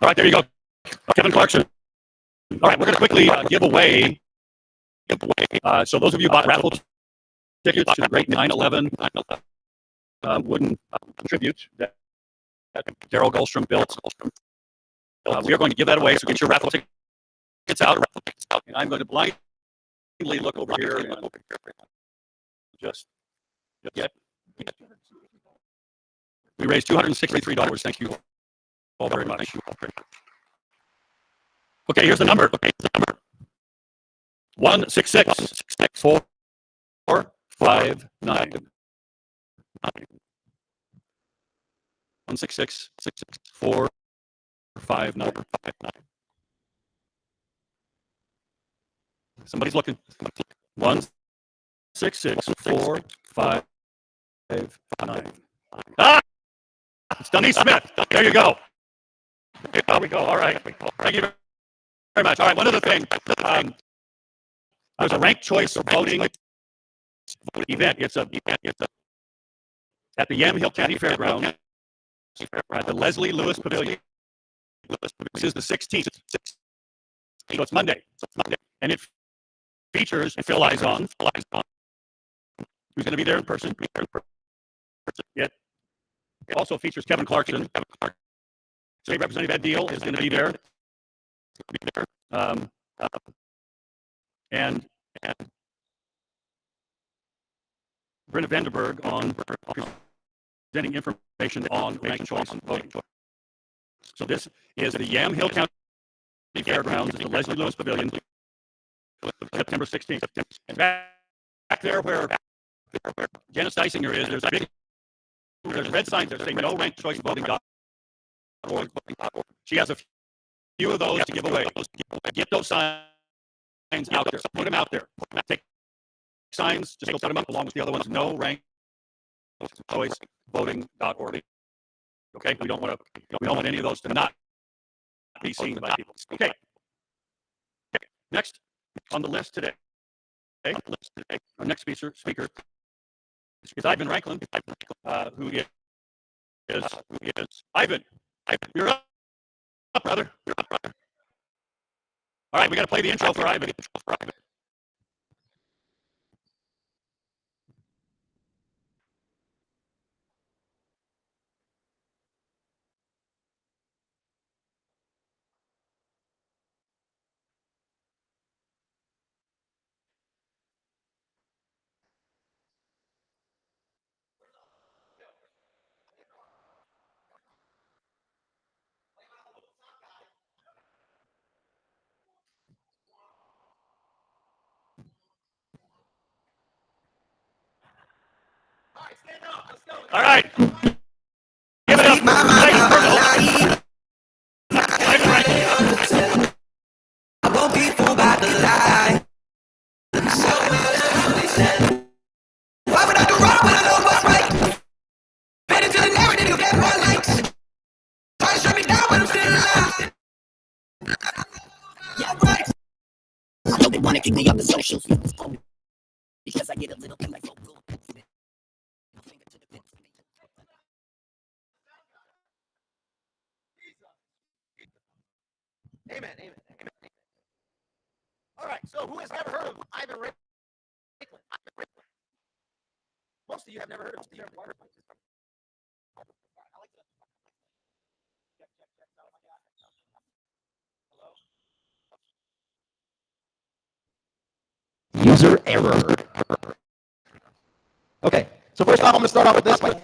All right, there you go. Kevin Clarkson. All right, we're going to quickly give away. So those of you who bought raffle tickets to the great 9/11 wooden tribute that Daryl Goldstrom built, we are going to give that away. So get your raffle tickets out. And I'm going to blindly look over here and just get. We raised $263. Thank you all very much. Okay, here's the number. 166-459. 166-459. Somebody's looking. 166-459. Ah! It's Denise Smith. There you go. There we go. All right. Thank you very much. All right. One other thing. There's a ranked choice voting event. It's at the Yamhill County Fairgrounds at the Leslie Lewis Pavilion. This is the 16th. So it's Monday. And it features Phil Izon, who's going to be there in person. It also features Kevin Clarkson. State Representative Ed Deal is going to be there. And Brenda Vanderberg on presenting information on ranked choice voting. So this is the Yamhill County Fairgrounds at the Leslie Lewis Pavilion, September 16th. And back there where Janice Dysinger is, there's a red sign there saying no ranked choice voting.org. She has a few of those to give away. Get those signs out there. Put them out there. Take signs, just set them up along with the other ones. No ranked choice voting.org. Okay, we don't want any of those to not be seen by people. Okay. Next on the list today, our next speaker is Ivan Ranklin, who is Ivan. You're up, brother. All right, we got to play the intro for Ivan. All right. Give it up. I won't be fooled by the lie. Why would I do wrong when I know what's right? Fed into the narrative you get more likes. Try to shut me down when I'm still alive. Yeah, right. I know they want to kick me off the socials because I get a little bit like so good. Amen. All right, so who has never heard of Ivan Ranklin? Most of you have never heard of him. User error. Okay, so first off, I'm going to start off with this by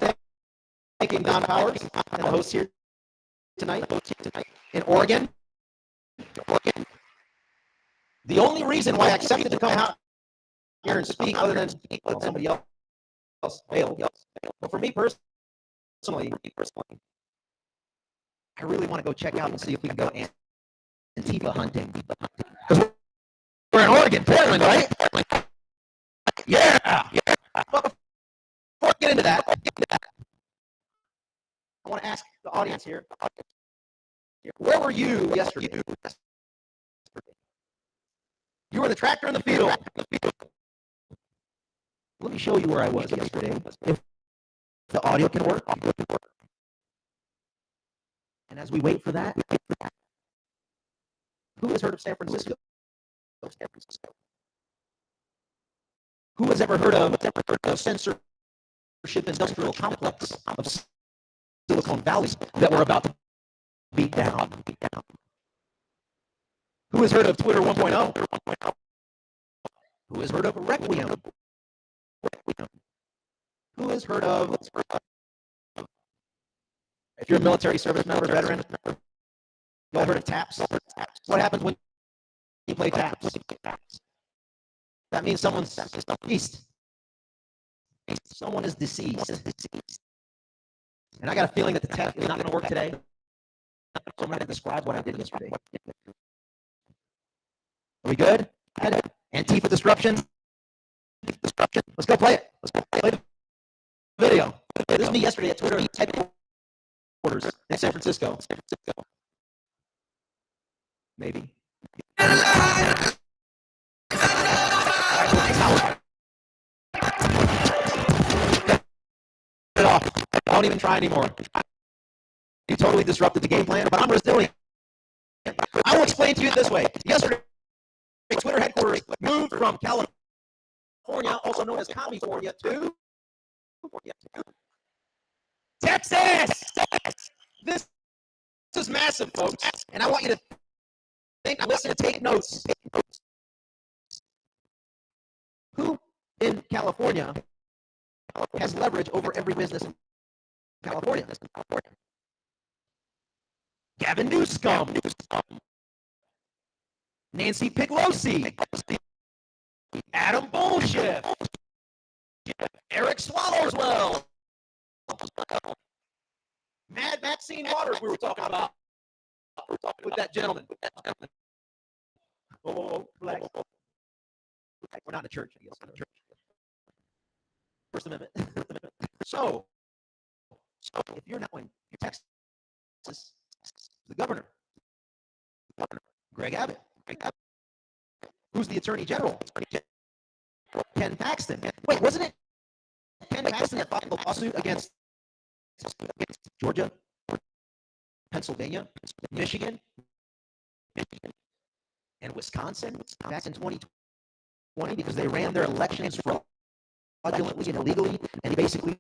thanking Don Powers and the host here tonight in Oregon. The only reason why I accepted to come out here and speak, other than let somebody else fail, but for me personally, I really want to go check out and see if we can go Antifa hunting. Because we're in Oregon, Portland, right? Yeah. But before I get into that, I want to ask the audience here, where were you yesterday? You were the tractor in the field. Let me show you where I was yesterday. If the audio can work. And as we wait for that, who has heard of San Francisco? Who has ever heard of the censorship industrial complex of Silicon Valley that we're about to beat down? Who has heard of Twitter 1.0? Who has heard of Requiem? Who has heard of, if you're a military service member, veteran, you all heard of taps? What happens when you play taps? That means someone's deceased. Someone is deceased. And I got a feeling that the tech is not going to work today. So I'm going to describe what I did yesterday. Are we good? Antifa disruption. Let's go play it. Let's go play the video. This is me yesterday at Twitter headquarters in San Francisco. Maybe. Don't even try anymore. You totally disrupted the game plan, but I'm resilient. I will explain to you this way. Yesterday, Twitter headquarters moved from California, also known as California, to Texas. This is massive, folks. And I want you to think, listen, take notes. Who in California has leverage over every business in California? Gavin Newsom, Nancy Pelosi, Adam Bullshit, Eric Swallowswell, Mad Maxine Waters we were talking about with that gentleman. Oh, black. We're not in a church, I guess. First Amendment. So if you're not in Texas, the governor, Greg Abbott, who's the attorney general, Ken Paxton. Wait, wasn't it Ken Paxton that filed a lawsuit against Georgia, Pennsylvania, Michigan, and Wisconsin back in 2020 because they ran their elections fraudulently and illegally, and he basically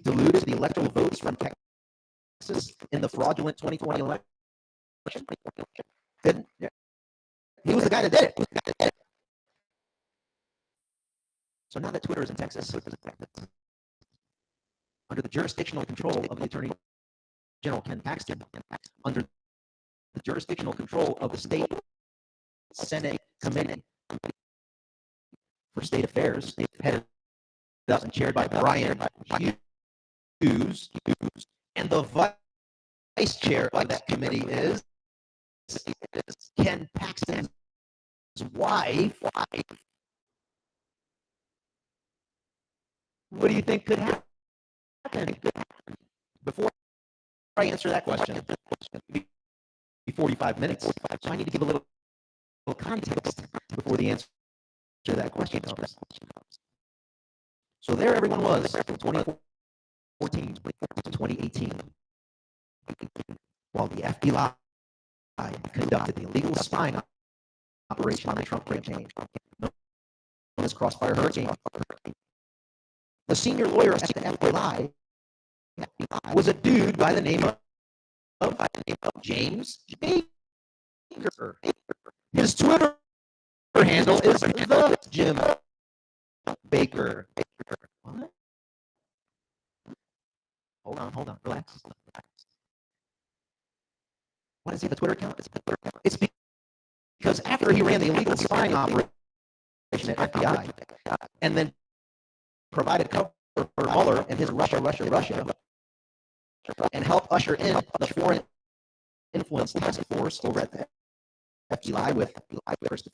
diluted the electoral votes from Texas in the fraudulent 2020 election? He was the guy that did it. So now that Twitter is in Texas, under the jurisdictional control of the Attorney General Ken Paxton, under the jurisdictional control of the state Senate Committee for State Affairs, headed up and chaired by Brian Hughes, and the vice chair of that committee is Ken Paxton's wife. What do you think could happen? Before I answer that question, it'll be 45 minutes, so I need to give a little context before the answer to that question comes. So there everyone was from 2014 to 2018, while the FBI conducted the illegal spying operation on the Trump campaign, known as Crossfire Hurricane. The senior lawyer at the FBI was a dude by the name of James Baker. His Twitter handle is the Jim Baker. What? Hold on, relax. What is he, the Twitter account? It's because after he ran the illegal spying operation at FBI, and then provided cover for Mueller and his Russia, and helped usher in the foreign influence task force over at the FBI with Chris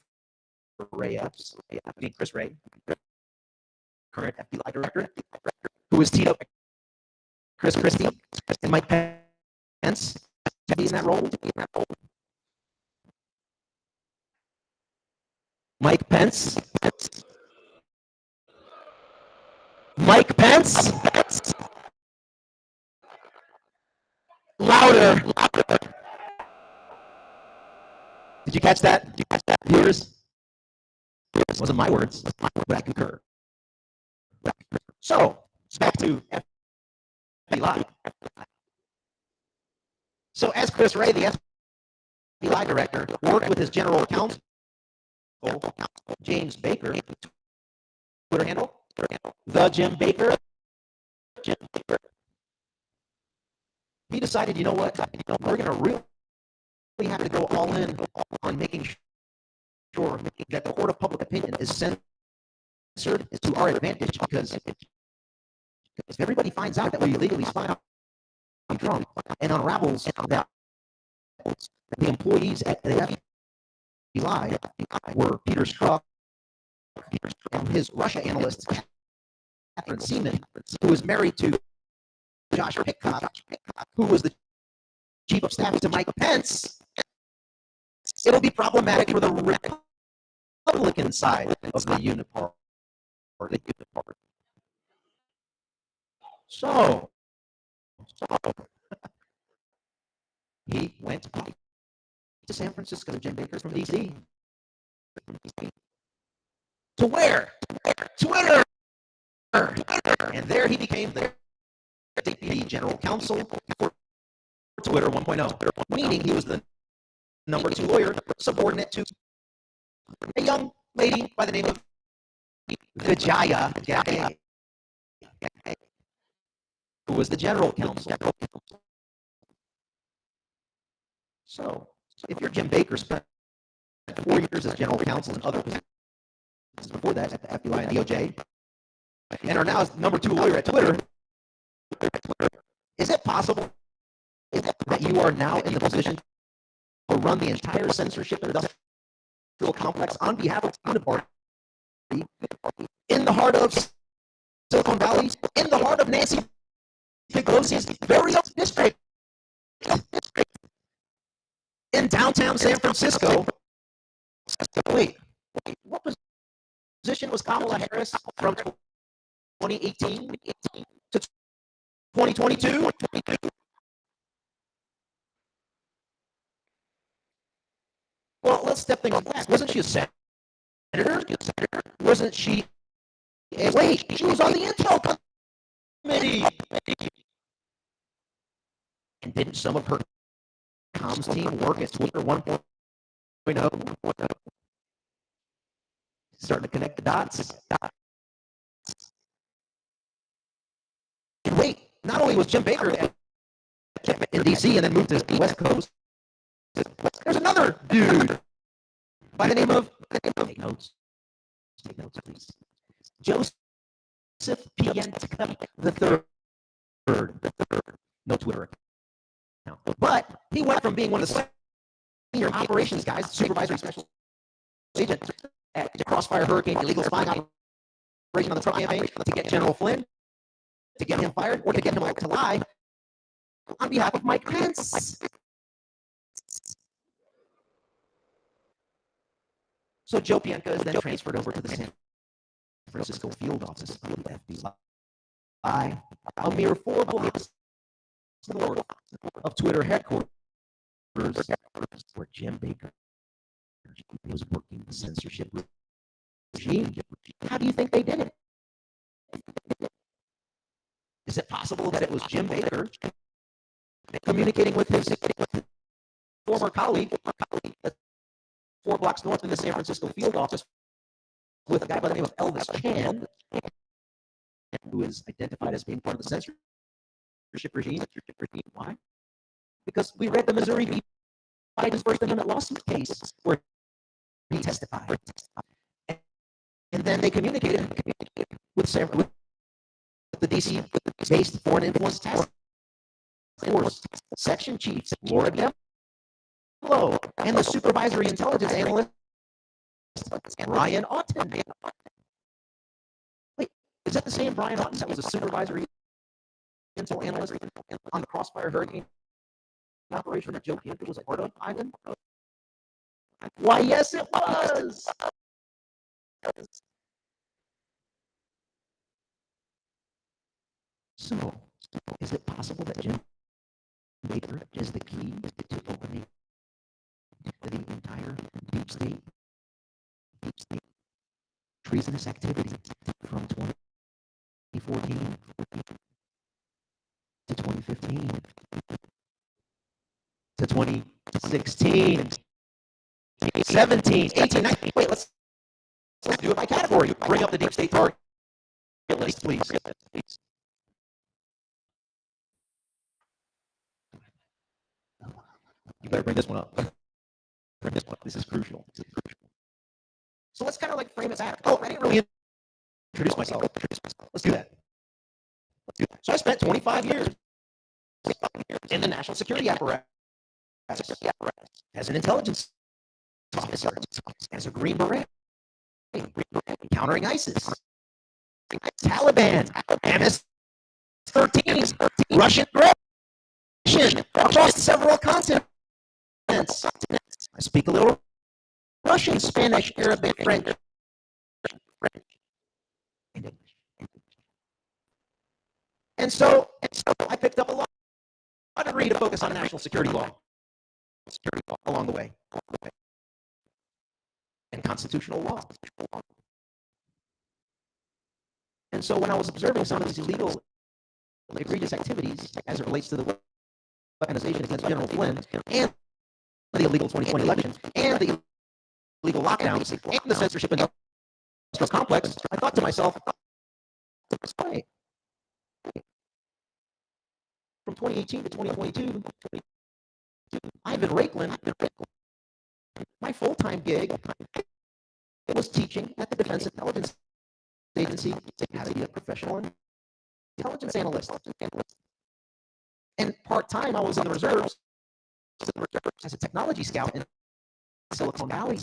Wray, current FBI director, who was teed up Chris Christie and Mike Pence to be in that role. Mike Pence. Louder. you catch that? Viewers? It wasn't my words, but I concur. So, back to FBI. So, as Chris Wray, the FBI director, worked with his general counsel, James Baker, Twitter handle, the Jim Baker, he decided, you know what, we're going to really have to go all in on making sure that the court of public opinion is censored to our advantage, because if everybody finds out that we illegally spy on Trump and unravels that the employees at the FBI were Peter Strzok and his Russia analyst, Catherine Seaman, who was married to Josh Pickcock, who was the chief of staff to Mike Pence, it'll be problematic for the Republican side of the Uniparty. So he went to San Francisco, Jim Baker's from D.C. To where? Twitter. And there he became the deputy general counsel for Twitter 1.0, meaning he was the number 2 lawyer subordinate to a young lady by the name of Vijaya Gadde, who was the general counsel. So, if you're Jim Baker, spent 4 years as general counsel and other positions before that at the FBI and DOJ, and are now number 2 lawyer at Twitter, is it possible that you are now in the position to run the entire censorship industrial complex on behalf of the party in the heart of Silicon Valley, in the heart of Nancy Pelosi's very own district, in downtown San Francisco? Wait, what position was Kamala Harris from 2018 to 2022? Well, let's step things back. Wasn't she a senator? Wasn't she? Wait, she was on the Intel committee. And didn't some of her comms team work at Twitter 1.0? Starting to connect the dots. And wait, not only was Jim Baker in D.C. and then moved to the West Coast, there's another dude by the name of, take notes, please, Joseph Pientka the third, no Twitter account, but he went from being one of the senior operations guys, supervisory special agent at the Crossfire Hurricane illegal spying operation on the Trump campaign, to get General Flynn, to get him fired, or to get him to lie on behalf of Mike Pence. So Joe Pientka is then transferred over to the San Francisco field office of the FBI, a mere 4 blocks north of Twitter headquarters, where Jim Baker was working the censorship regime. How do you think they did it? Is it possible that it was Jim Baker communicating with his former colleague 4 blocks north in the San Francisco field office with a guy by the name of Elvis Chan, who is identified as being part of the censorship regime? Why? Because we read the Missouri v. Biden's First Amendment lawsuit case where he testified. And then they communicated with the DC-based Foreign Influence Task Force Section Chief Laura Demlow and the Supervisory Intelligence Analyst Brian Auten. Wait, is that the same Brian Auten that was a Supervisory Intel Analyst on the Crossfire Hurricane operation that Joe Pientka was a part of, Ivan? Why, yes, it was. So, is it possible that Jim Baker is the key to opening the entire state treasonous activity from 2014 to 2015 to 2016, 17, 18, 19. Wait, let's do it by category. Bring up the deep state target list, please. You better bring this one up. Bring this one up. This is crucial. So let's kind of like frame it back. Oh, I didn't really introduce myself. Let's do that. So I spent 25 years in the national security apparatus as an intelligence officer, as a Green Beret, countering ISIS, Taliban, MS-13, Russian aggression across several continents. I speak a little Russian, Spanish, Arabic, French, and English. And so I picked up a lot of degree to focus on national security law along the way, and constitutional law. And so when I was observing some of these illegal and egregious activities as it relates to the weaponization against General Flynn and the illegal 2020 elections and the illegal lockdowns and the censorship industrial complex, I thought to myself, hey, from 2018 to 2022, Ivan Raiklan, my full-time gig was teaching at the Defense Intelligence Agency how to be a professional intelligence analyst. And part-time, I was in the reserves as a technology scout in Silicon Valley,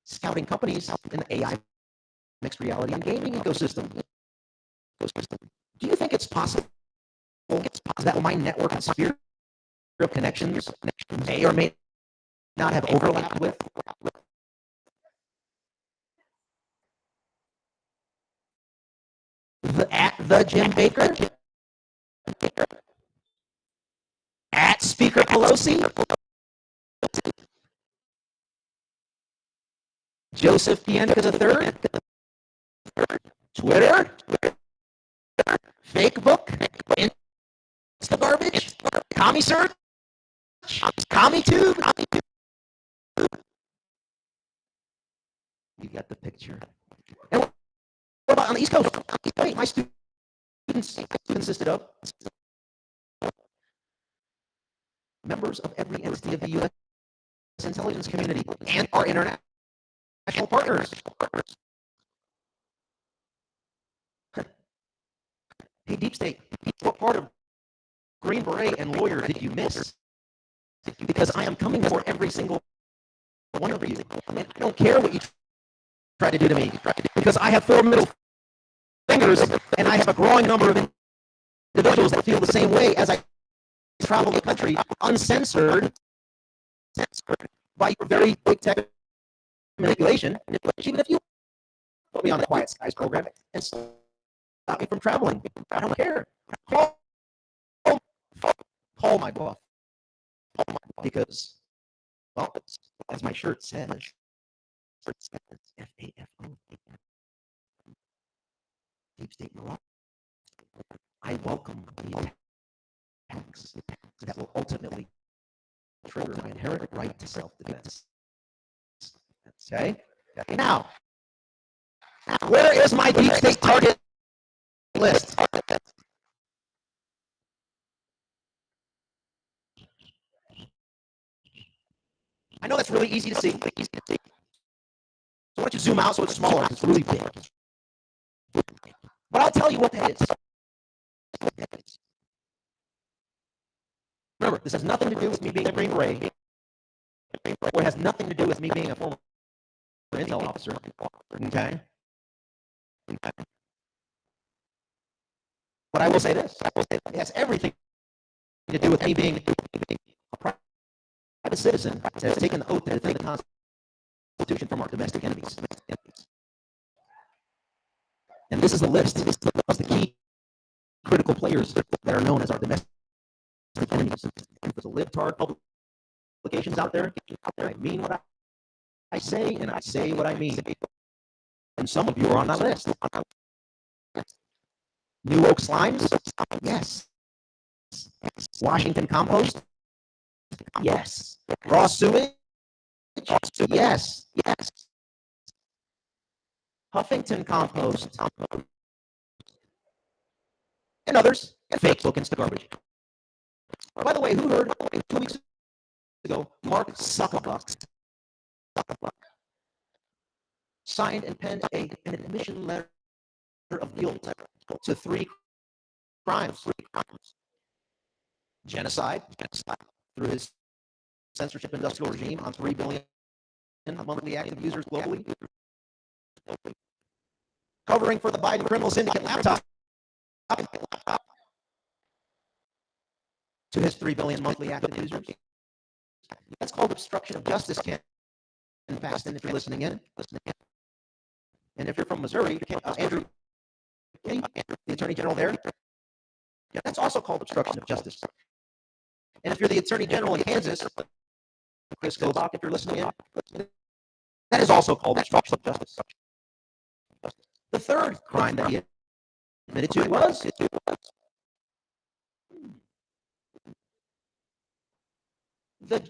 scouting companies in the AI, mixed reality, and gaming ecosystem. Do you think it's possible that my network and sphere of connections may or may not have overlapped with the Jim Baker, at Speaker Pelosi, Joseph Pienka III, Twitter, Facebook, Insta garbage, Commie Search, CommieTube. You got the picture. And what about on the East Coast? Hey, my students consisted of members of every entity of the U.S. intelligence community and our international partners. Hey, Deep State, what part of Green Beret and lawyer did you miss? Because I am coming for every single one of you. And I don't care what you try to do to me, because I have 4 middle fingers, and I have a growing number of individuals that feel the same way as I travel the country uncensored by your very big tech manipulation, even if you put me on the Quiet Skies program and stop me from traveling. I don't care. Call my boss. Because, well, as my shirt says, FAFO, Deep State Morocco. I welcome the attacks that will ultimately trigger my inherent right to self-defense. Okay? Now, where is my Deep State target list? I know that's really easy to see. So why don't you zoom out so it's smaller? It's really big. But I'll tell you what that is. Remember, this has nothing to do with me being a Green Beret, or it has nothing to do with me being a former intel officer. Okay? But I will say this. It has everything to do with me being a private citizen that has taken the oath to defend the Constitution from our domestic enemies. And this is the list of the key critical players that are known as our domestic enemies. There's a libtard public publications out there. I mean what I say, and I say what I mean. And some of you are on that list. New Oak Slimes? Yes. Washington Compost? Yes. Raw Sewage? Yes. Yes. Huffington Compost. And others. And fake bookings to garbage. By the way, who heard 2 weeks ago Mark Zuckerberg signed and penned an admission letter of guilt to 3 crimes: genocide through his censorship industrial regime on 3 billion monthly active users globally, covering for the Biden criminal syndicate laptop to his 3 billion monthly active users. That's called obstruction of justice, Ken Paxton, if you're listening in. And if you're from Missouri, Andrew, the Attorney General there, that's also called obstruction of justice. And if you're the Attorney General in Kansas, Chris Kobach, if you're listening in, that is also called obstruction of justice. The third crime that he admitted to was the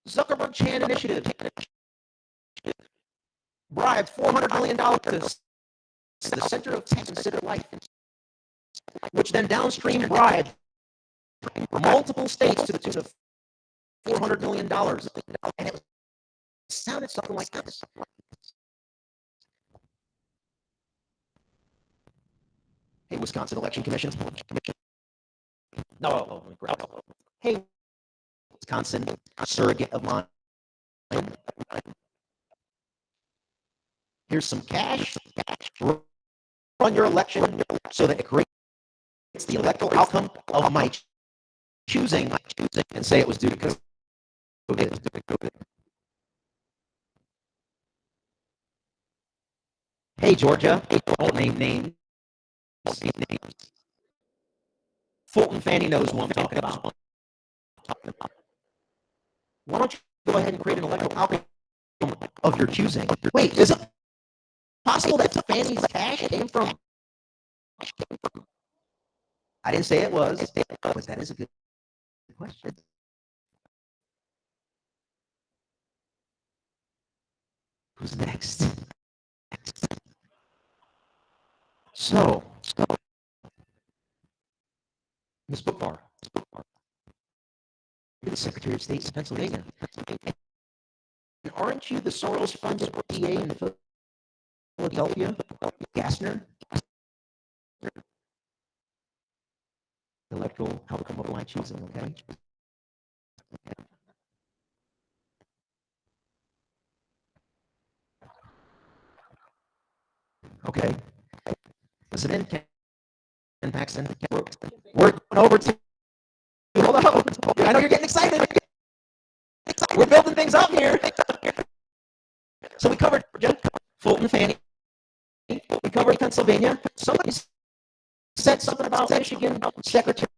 Zuckerberg-Chan initiative bribed $400 million to the Center of Texas Civil Life, which then downstream bribed multiple states to the tune of $400 million. And it sounded something like this. Hey, Wisconsin Election Commission. No. Hey, Wisconsin surrogate of mine. Here's some cash. Run your election so that it creates the electoral outcome of my choosing and say it was due to COVID. Hey, Georgia. Don't name names. Fulton Fanny knows what I'm talking about. Why don't you go ahead and create an electoral outcome of your choosing? Wait, is it possible that Fanny's cash came from? I didn't say it was, but that is a good question. Who's next? So Ms. Bookbar, you're the Secretary of State in Pennsylvania. And aren't you the Soros-funded DA in Philadelphia, Gassner? Electoral outcome of my choosing, okay? Okay. Listen in, Ken Paxton. We're going over to. Hold on. I know you're getting excited. We're building things up here. So we covered Fulton Fanny. We covered Pennsylvania. Somebody said something about Michigan Secretary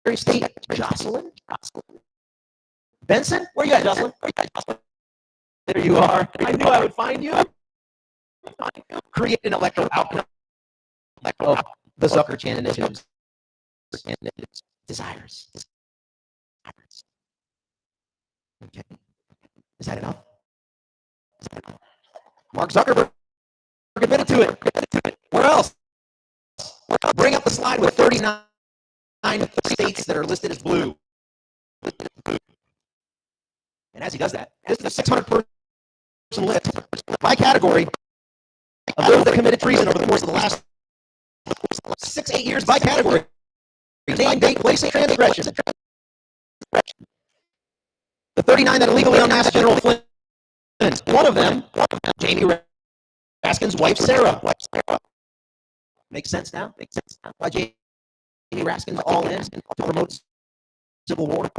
of State Jocelyn Benson. Where you at, Jocelyn? There you are. I knew I would find you. Create an electoral outcome of the Zucker-Chan initiative's desires. Okay. Is that enough? Mark Zuckerberg admitted to it. Where else? Bring up the slide with 39 states that are listed as blue. And as he does that, this is a 600 person list by category of those that committed treason over the course of the last 6-8 years by category. Name, date, place, and transgression. The 39 that illegally unmasked General Flynn. One of them, Jamie Raskin's wife, Sarah. Makes sense now? Why Jamie Raskin's all in to promote civil war?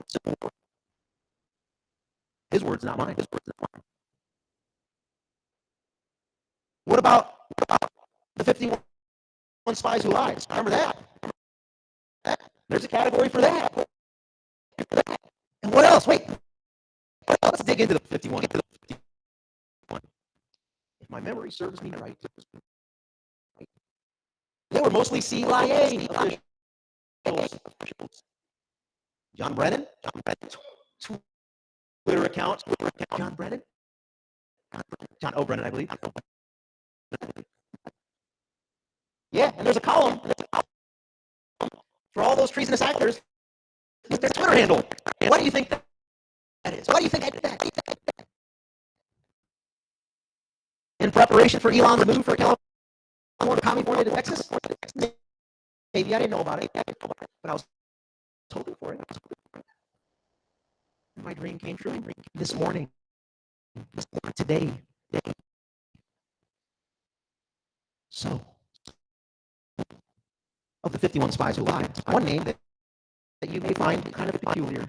His words, not mine. What about the 51 spies who lied? Remember that? There's a category for that. dig into the 51. If my memory serves me right, they were mostly CIA officials. John Brennan, Twitter account, John Brennan, John O'Brennan, I believe. Yeah, and there's a column for all those treasonous actors. It's their Twitter handle. What do you think that is? Why do you think I did that? In preparation for Elon's move for California to Texas? Maybe I didn't know about it, but I was hoping for it. My dream came true this morning, today. So, of the 51 spies who lied, one name that you may find kind of peculiar: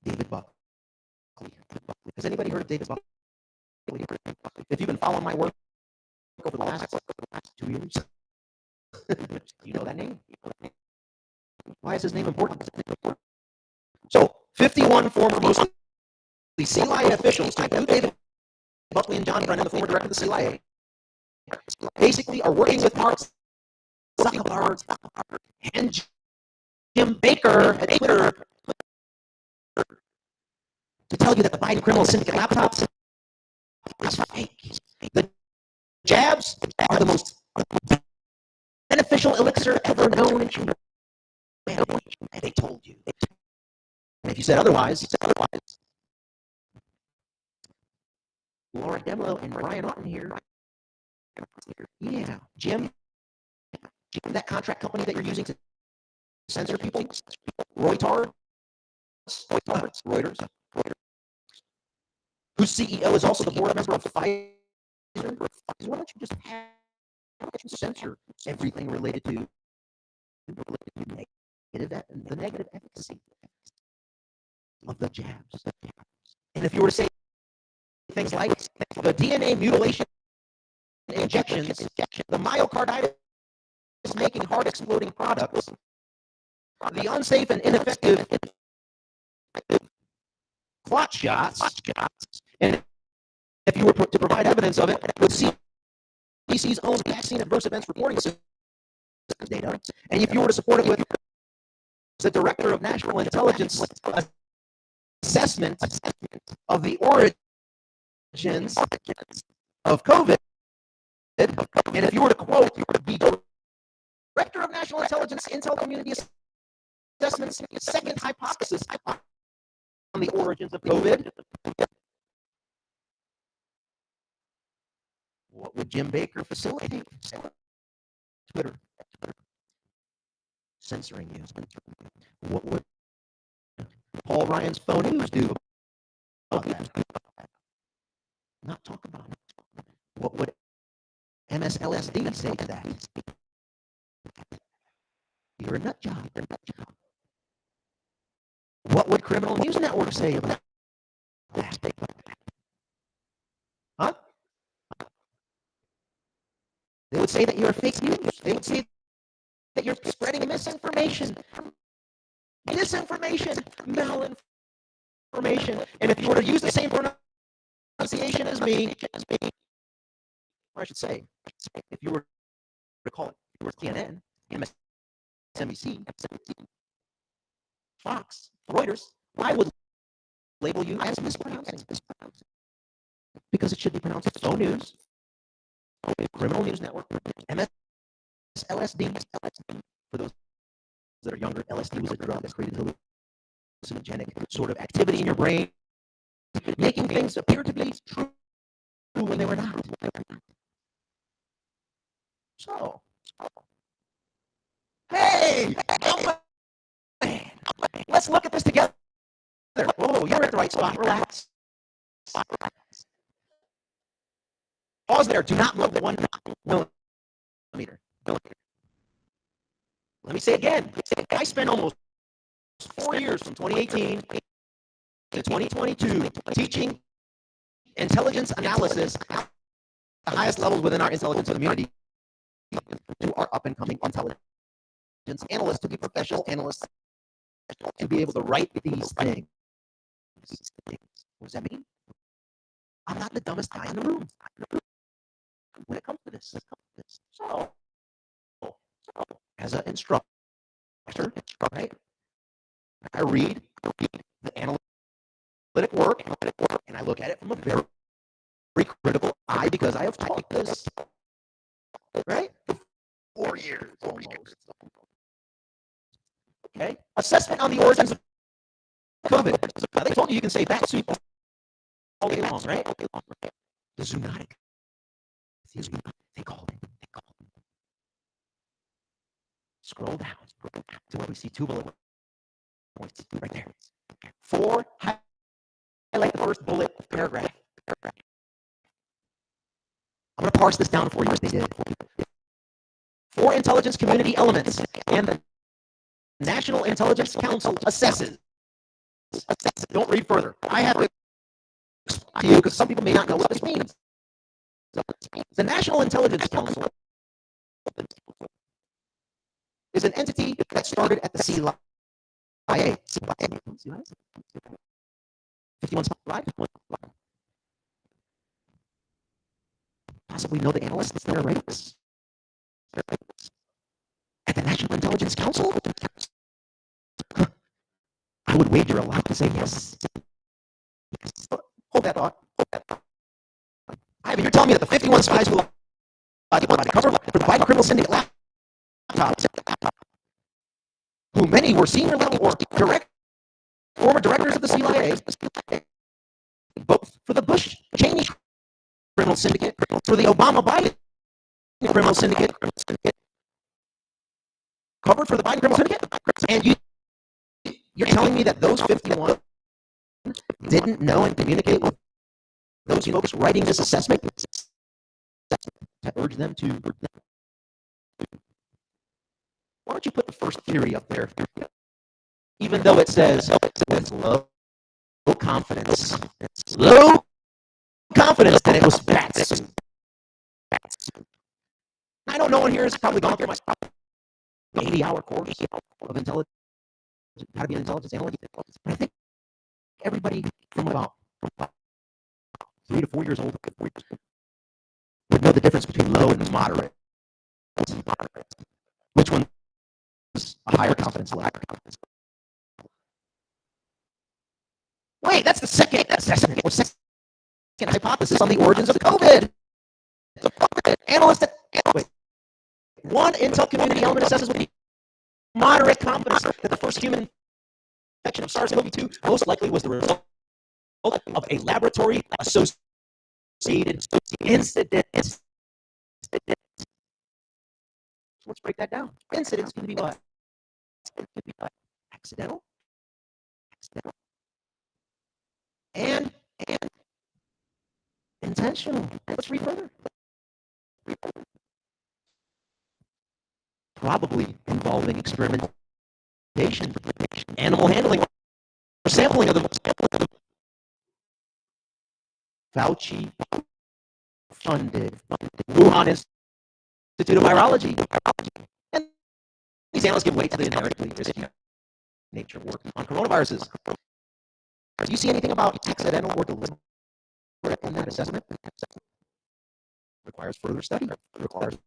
David Buckley. Has anybody heard of David Buckley? If you've been following my work over the last 2 years, you know that name. Why is his name important? So, 51 former mostly CIA officials, David Buckley and John Brennan, the former director of the CIA, basically are working with Mark Zuckerberg and Jim Baker at Twitter to tell you that the Biden criminal syndicate laptops is fake. The jabs are the most beneficial elixir ever known in human. They told you. And if you said otherwise, Laura Demlo and Brian Martin here. Yeah, Jim, that contract company that you're using to censor people, Reuters, whose CEO is also the board member of Pfizer. Why don't you just censor everything related to the negative efficacy of the jabs? And if you were to say things like the DNA mutilation injections, the myocarditis making heart exploding products, the unsafe and ineffective clot shots, and if you were to provide evidence of it with CDC's own vaccine adverse events reporting system data, and if you were to support it with the Director of National Intelligence assessment of the origins of COVID, and if you were to quote the Director of National Intelligence Intel Community Assessment's second hypothesis on the origins of COVID, what would Jim Baker facilitate? Twitter censoring you. What would Paul Ryan's phone news do about that? Not talk about it. What would MSLSD say to that? You're a nut job. What would Criminal News Network say about that? Huh? They would say that you're fake news. They would say that you're spreading misinformation, disinformation, malinformation. And if you were to use the same pronunciation as me, or I should say, if you were to call it CNN, MSNBC, Fox, Reuters, I would label you as mispronouncing. Because it should be pronounced phone news, Criminal News Network, MSLSD. For those that are younger, LSD was a drug that created hallucinogenic sort of activity in your brain, making things appear to be true when they were not. So, hey, let's look at this together. Whoa, you're at the right spot. Relax. Pause there. Do not move 1 millimeter. Let me say again. I spent almost 4 years from 2018 to 2022 teaching intelligence analysis at the highest levels within our intelligence community to our up-and-coming intelligence analysts to be professional analysts to be able to write these things. What does that mean? I'm not the dumbest guy in the room when it comes to this. So as an instructor, right, I read the analytic work, and I look at it from a very critical eye because I have taught this, right? 4 years almost. Okay? Assessment on the origins of COVID. Now, they told you can say bat soup all day long, right? The zoonotic. They called it. Scroll down to where we see 2 bullet points right there. 4, highlight the first bullet paragraph. I'm going to parse this down for you as they did. 4 intelligence community elements and the National Intelligence Council assesses. Don't read further. I have to explain to you because some people may not know what this means. The National Intelligence Council is an entity that started at the CIA. 51 slide. Possibly know the analysts that are right. At the National Intelligence Council? I would wager a lot to say yes. Hold that thought. Ivan, you're telling me that the 51 spies who cover for the Biden criminal syndicate laptops, who many were senior level or former directors of the CIA, both for the Bush-Cheney criminal syndicate, for the Obama-Biden criminal syndicate, covered for the Biden criminal syndicate, and you're telling me that those 51 didn't know and communicate with those folks writing this assessment to urge them to. Why don't you put the first theory up there, even though it says with low confidence that it was bats. I know no one here has probably gone through my 80-hour course of intelligence, how to be an intelligence analyst. But I think everybody from about 3 to 4 years old would know the difference between low and moderate. Which one is a higher confidence level? Wait, that's the second assessment or second hypothesis on the origins of COVID. Analysts wait. One intel community element assesses with moderate confidence that the first human infection of SARS-CoV-2 most likely was the result of a laboratory associated incident. Let's break that down. Incidents can be what? Accidental. And intentional. Let's read further. Probably involving experimentation, animal handling, or sampling of the Fauci funded Wuhan Institute of Virology. And these analysts give weight to the inherently risky nature of work on coronaviruses. Do you see anything about accidental or deliberate in that assessment? Requires further study, requires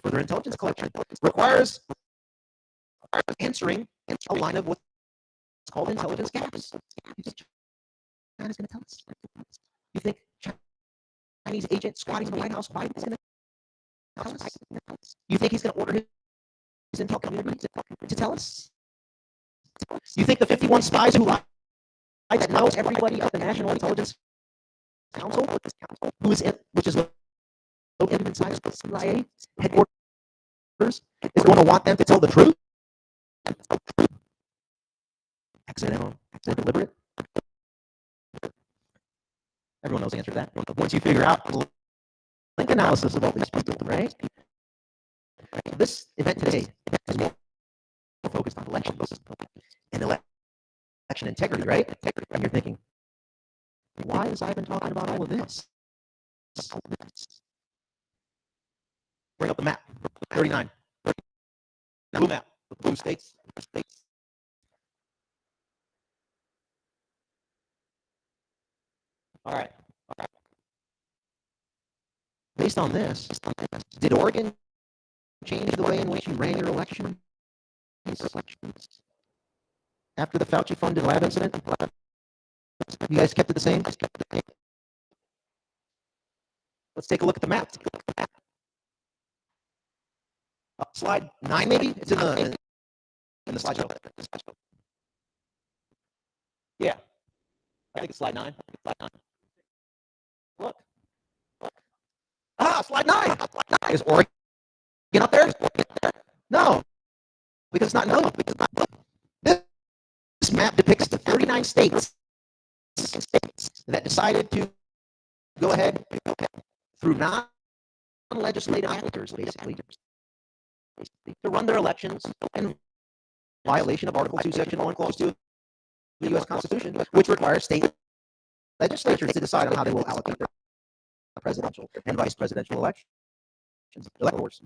further intelligence collection, requires answering a line of what's called intelligence gaps. You think China's going to tell us? You think Chinese agent squatting in the White House, Biden, is going to tell us? You think he's going to order his intel community to tell us? You think the 51 spies who lied that knows everybody at the National Intelligence Council, which is located inside the CIA headquarters, is going to want them to tell the truth? Accidental or deliberate? Everyone knows the answer to that. Once you figure out the link analysis of all these people, right? This event today is more focused on elections and election integrity, right? And you're thinking, why is Ivan talking about all of this? Bring up the map. 39. Blue map. The blue states. All right. Based on this, did Oregon change the way in which you ran your elections after the Fauci-funded lab incident? You guys kept it the same? Let's take a look at the map. Slide 9, maybe? It's in the slideshow. Yeah, I think it's slide 9. Look. Slide 9. Is Oregon up there? No, because it's not known. This map depicts the 39 states that decided to go ahead through non-legislative actors, basically, to run their elections in violation of Article 2, Section 1, Clause 2 of the U.S. Constitution, which requires state legislatures to decide on how they will allocate their presidential and vice presidential elections. Electors.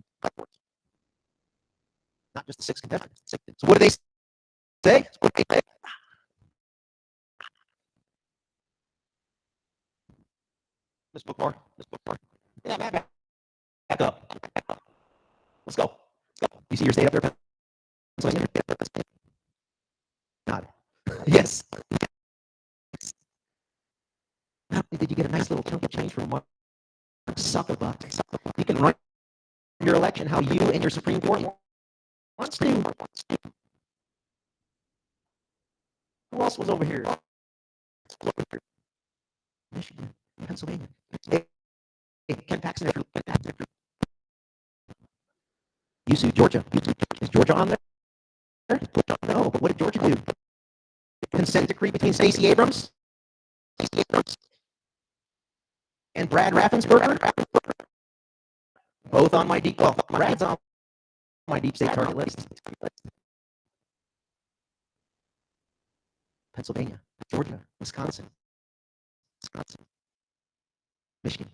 Not just the 6 contestants. So what do they say? Let's book more. Yeah, back up. Let's go. You see your state up there, Pennsylvania? Nod. Yes. Not only did you get a nice little chunk of change from Mark Zuckerberg, you can run your election how you and your Supreme Court wants to. Who else was over here? Michigan, Pennsylvania. Hey, Ken Paxton. You sued Georgia. Is Georgia on there? No, but what did Georgia do? Consent decree between Stacey Abrams and Brad Raffensperger? Both on my Brad's on my deep state target list. Pennsylvania, Georgia, Wisconsin, Michigan.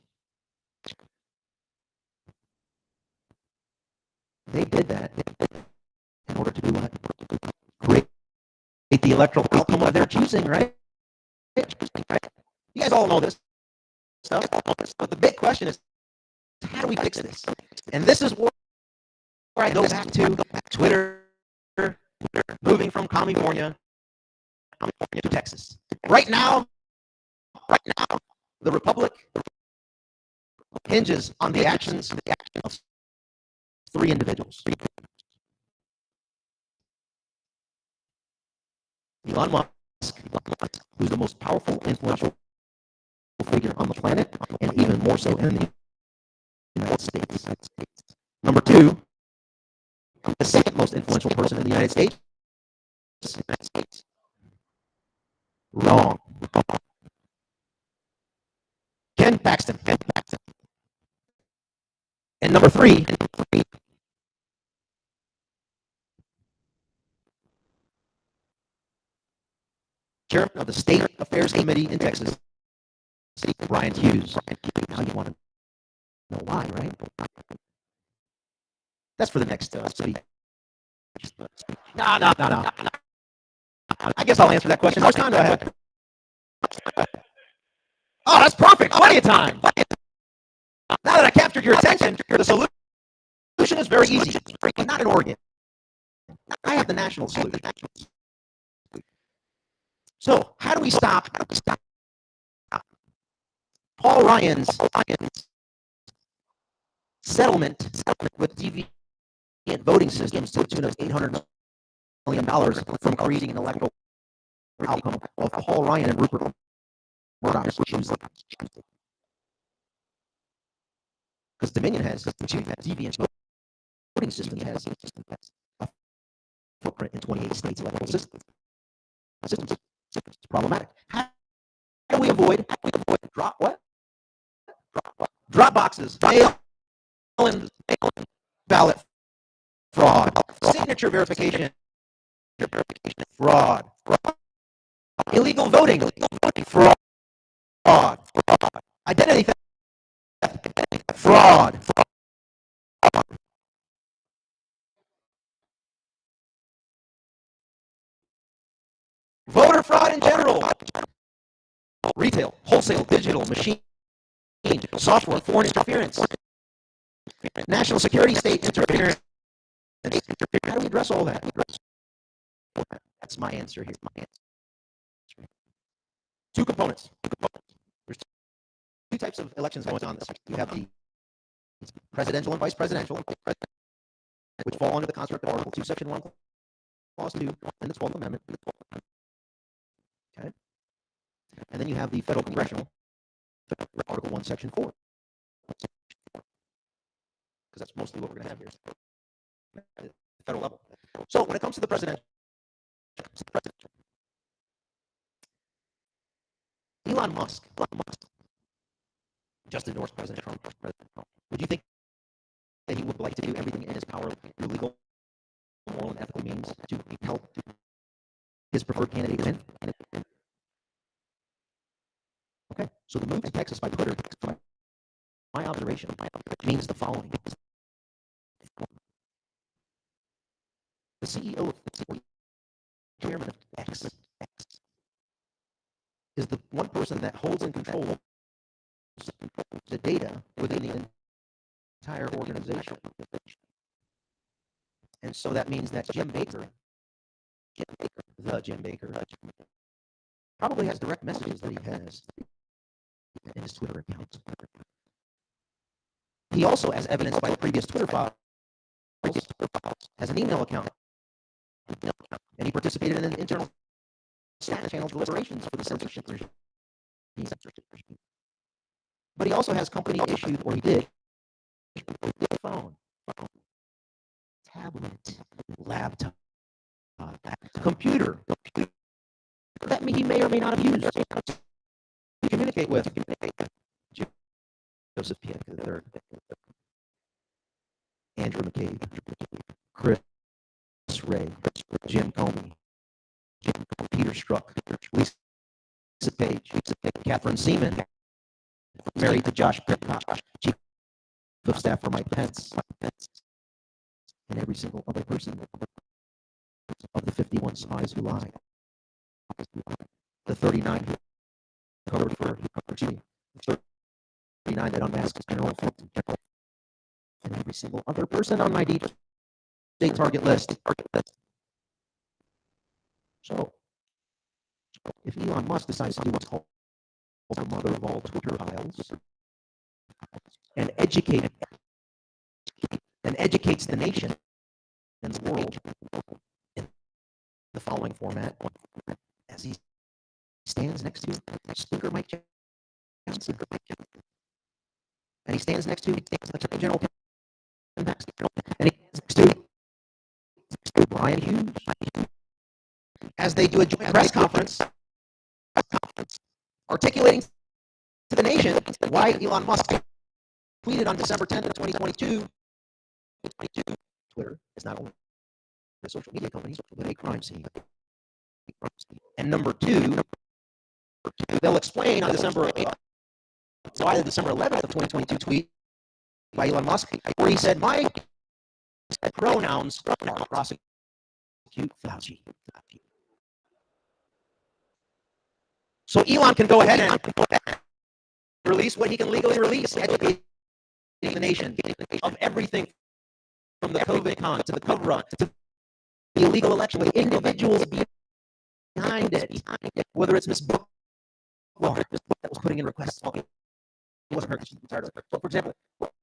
They did that in order to do what? Create the electoral outcome of their choosing, right? You guys all know this stuff, but the big question is, how do we fix this? And this is where I go back to Twitter, moving from California to Texas. Right now, the republic hinges on the actions of 3 individuals. Elon Musk, who's the most powerful, influential figure on the planet, and even more so in the United States. Number 2, the second most influential person in the United States. Wrong. Ken Paxton. And number 3, chairman of the State Affairs Committee in Texas, Brian Hughes. Now you want to know why, right? That's for the next speech. No. I guess I'll answer that question. How much time do I have? Oh, that's perfect. Plenty of time. Now that I captured your attention, the solution is very easy, but not in Oregon. I have the national solution. So, how do we stop Paul Ryan's settlement with deviant voting systems to the tune of $800 million from creating an electoral outcome of Paul Ryan and Rupert Murdoch's choosing? Because Dominion has deviant voting system that has a footprint in 28 states electoral systems. It's problematic. How do we avoid drop boxes, mail-in ballot fraud, signature verification fraud, illegal voting fraud, identity theft fraud, voter fraud in general, retail, wholesale, digital, machine, software, foreign interference, national security, state interference. How do we address all that? That's my answer here. Two components. There's two types of elections going on. You have the presidential and vice presidential, which fall under the construct of Article 2, Section 1, Clause 2, and the 12th Amendment. Okay? And then you have the federal congressional, Article 1, Section 4. Because that's mostly what we're going to have here. At the federal level. So when it comes to the presidential, Elon Musk just endorsed President Trump. Would you think that he would like to do everything in his power through legal, moral, and ethical means to help his preferred candidate win? Okay, so the move to Texas by Twitter, my observation, means the following. The CEO of chairman of X is the one person that holds and controls the data within the entire organization. And so that means that Jim Baker, probably has direct messages that he has in his Twitter account. He also, as evidenced by the previous Twitter files, has an email account. And he participated in an internal Slack channel deliberations for the censorship regime. But he also has company issued, or he did, phone, tablet, laptop, computer that he may or may not have used to communicate with Joseph Pietro III, Andrew McCabe, Chris Wray, Jim Comey, Peter Strzok, Lisa Page, Catherine Seaman, married to Josh Pitcock, Chief of Staff for Mike Pence, and every single other person of the 51 spies who lied. The 39 who covered for, the 39 that unmasked General Fulton, and every single other person on my deep state target list. So, if Elon Musk decides to do what's called the mother of all Twitter files and educates the nation and the world in the following format, as he stands next to Speaker Mike Johnson, and he stands next to Attorney General and he stands next to Brian Hughes, as they do a joint press conference articulating to the nation why Elon Musk tweeted on December 10th of 2022, Twitter is not only a social media company, but a crime scene. And number two, they'll explain on December 11th of 2022 tweet by Elon Musk, where he said, my pronouns prosecute Fauci. So Elon can go ahead and release what he can legally release, educating the nation of everything from the COVID con to the cover-up to the illegal election with individuals behind it, whether it's Miss Book, well, that was putting in requests. Well, it wasn't her because she's retired. So, for example, what's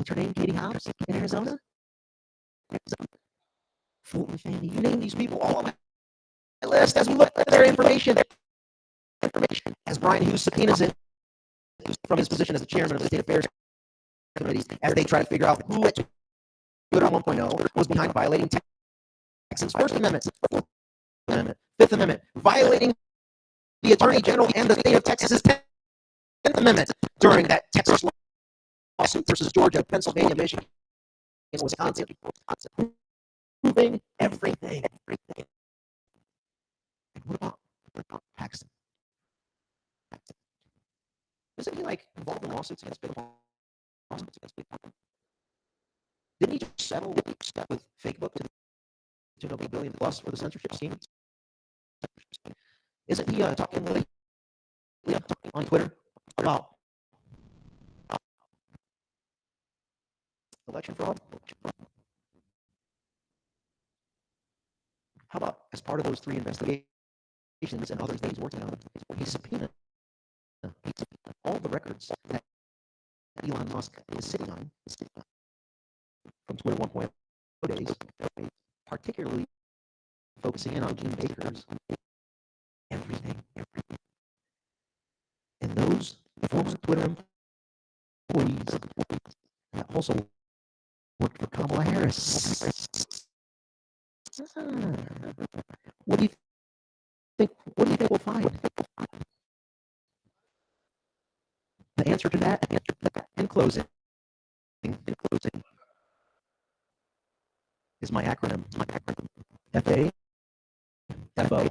her name? Katie Hobbs in Arizona? Fulton Fanny. You name these people all on my list as we look at their information. As Brian Hughes subpoenas it from his position as the chairman of the State Affairs Committee, as they try to figure out who at Twitter 1.0 was behind violating Texas First Amendment, Fourth Amendment, Fifth Amendment, violating the Attorney General and the state of Texas's 10th Amendment during that Texas lawsuit versus Georgia, Pennsylvania, Michigan, Wisconsin, proving everything. What about Paxton? Isn't he involved in lawsuits against big lawsuits against big companies? Didn't he just settle with Facebook to $2 billion plus for the censorship scheme? Isn't he talking lately on Twitter about election fraud? How about as part of those 3 investigations and others that he's working on, he subpoenaed all the records that Elon Musk is sitting on from Twitter 1.0 days, particularly focusing in on Jim Baker's everything. And those former Twitter employees that also worked for Kamala Harris. What do you think? What do you think we'll find? The answer to that, in closing, is my acronym. FA, FO,